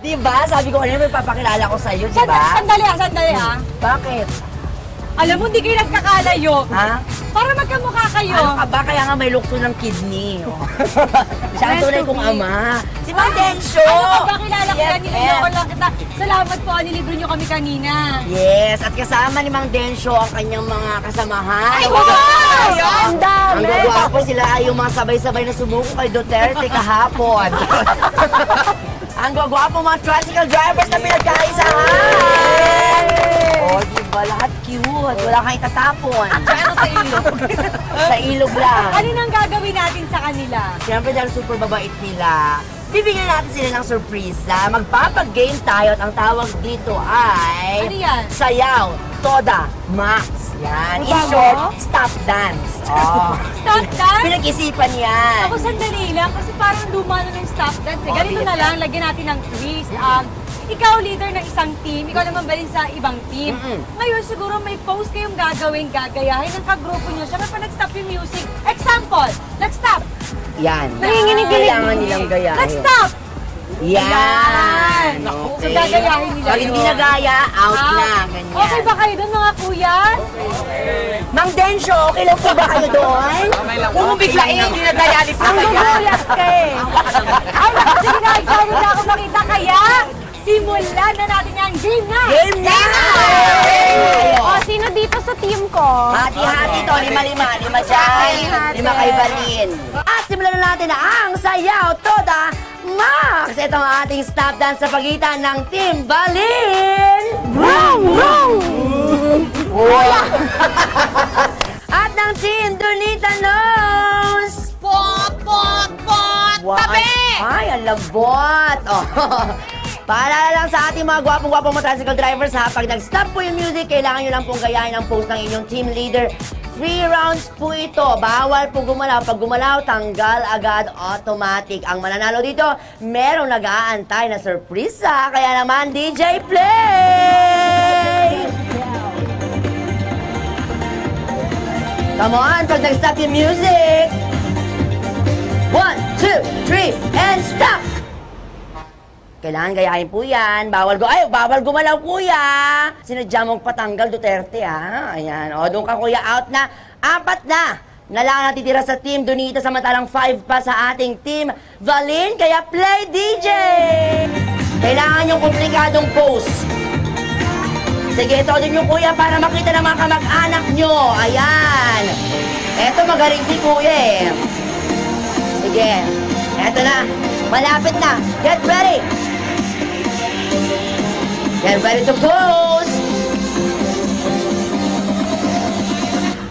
Diba? Sabi ko kanina may papakilala ko sa'yo, diba? Sandali Bakit? Alam mo, hindi kayo nagkakalayo. Ha? Para magkamukha kayo. Ano ka ba? Kaya nga may lukso ng kidney. Oh. Siya ang tunay kong ama. Si Mang Densyo! Ano ka ba? Kilala ko Yes, yan, niloloko lang kita. Salamat po, nilibro nyo kami kanina. Yes, at kasama ni Mang Densyo ang kanyang mga kasamahan. Ay, wow! Ang dami! Ang gagwapo sila ay yung mga sabay-sabay na sumuko kay Duterte kahapon. Ang gagwapo mga tricycle drivers na pinagkaisahan! Oh, diba? Lahat cute. Wala kang itatapon. Pero sa ilog. Sa ilog lang. Ano nang gagawin natin sa kanila? Siyempre dahil super babait nila, bibigyan natin sila ng surpresa. Magpapag-game tayo at ang tawag dito ay... Ano yan? Sayaw, Toda, Max. Yan. In Bago? short, stop dance. Oh. Stop dance? Pinag-isipan yan. Ako sandali lang kasi parang luma na ng stop dance. Oh, Ganito sige. na lang, lagyan natin ng twist. Ikaw leader ng isang team, ikaw naman balin sa ibang team. Ngayon siguro may post kayong gagayahin ng kagrupo nyo. Siyempre pa nag-stop yung music. Example, nag-stop. Yan. Nanginginig-ginig. Kailangan nilang gayahin. Nag-stop. Yan. So gagayahin nila Pag hindi yun. nagaya, out na. Ganyan. Okay ba kayo doon mga kuya? Mang Densyo, okay lang po ba kayo doon? Kung biglain, hindi na gayalis na Ang gugulat ka eh. Ay, sige na, excited na ako makita. Kaya, simulan na natin yung game na. Game na! O, sino dito sa team ko? Hati-hati to, lima-lima. Lima dyan, lima kay Balin. At simulan na natin ang Sayaw, Toda, Max! Ito ang ating stop dance sa pagitan ng Team Balin! Vroom! Vroom! At ng Team Donita Nose! Pot, pot, pot! Tabi! Ay, ang labot! Oh. Paalala lang sa ating mga gwapong-gwapong mga tricycle drivers ha, pag nag-stop po yung music, kailangan nyo lang pong gayahin ang post ng inyong team leader. 3 rounds po ito. Bawal po gumalaw. Pag gumalaw, tanggal agad automatic. Ang mananalo dito, merong nag-aantay na surpresa. Kaya naman, DJ play! Come on, pag nag-stop yung music. 1, 2, 3, and stop! Kailangan gayahin po yan. Bawal gumalaw, kuya. Sinadya mong patanggal, Duterte, ha? Ayan. O, doon ka, kuya. Out na. 4 na. Na lang natitira sa team Donita, samantalang 5 pa sa ating team Valin. Kaya play, DJ! Kailangan yung komplikadong pose. Sige, ito din yung kuya para makita ng mga kamag-anak nyo. Ayan. Eto, magaling si kuya, eh. Sige. Eto na. Malapit na. Get ready. Get ready to pose.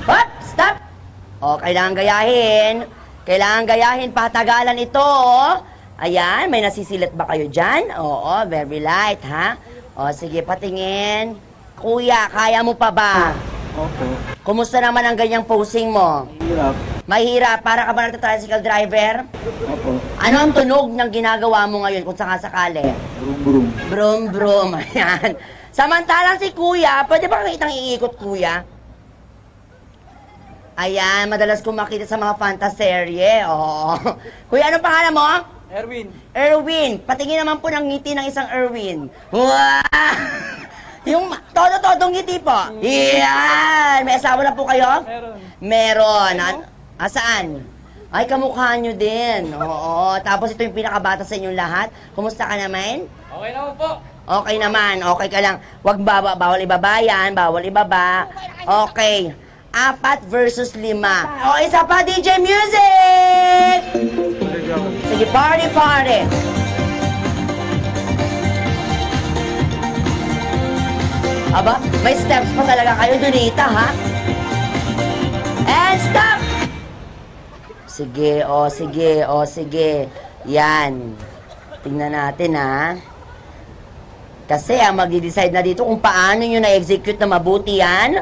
Hop! Stop! O, kailangan gayahin. Kailangan gayahin. Patagalan ito. Ayan, may nasisilat ba kayo dyan? Oo, very light, ha? O, sige, patingin. Kuya, kaya mo pa ba? Opo. Kumusta naman ang ganyang posing mo? Hirap. Mahirap. Para ka ba nagta-tricycle driver? Opo. Ano ang tunog ng ginagawa mo ngayon kung sakasakali? Brum brum. Brum, brum. Ayan. Samantalang si Kuya, pwede ba kitang iikot, Kuya? Ayan, madalas kong makita sa mga fantaserye. Oo. Kuya, anong pangalan mo? Erwin. Erwin. Patingin naman po ng ngiti ng isang Erwin. Wow! Yung todo-todong ngiti po. Yan! May asawa na po kayo? Meron. Meron. Saan? Ay, kamukha nyo din. Oo. Tapos ito yung pinakabata sa inyong lahat. Kumusta ka naman? Okay naman po. Okay naman. Okay ka lang. Huwag bawal ibaba yan. Bawal ibaba. Okay. 4 versus 5. O, isa pa, DJ Music! Sige, party, party. Aba, may steps pa talaga kayo, Donita, ha? And stop! Sige, sige. Yan. Tingnan natin, ha? Kasi ang magdi-decide na dito kung paano nyo na-execute na mabuti yan.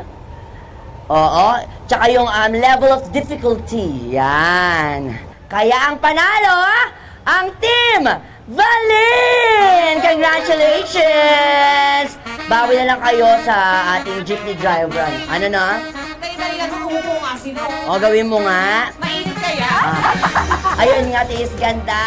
Oo. Tsaka yung level of difficulty. Yan. Kaya ang panalo, ang team Valin! Congratulations! Bawi na lang kayo sa ating jeepney driver. Ano na? Dali-dali lang kumupo nga sino. O, gawin mo nga. Mainit kaya? Ayun nga, tiis ganda.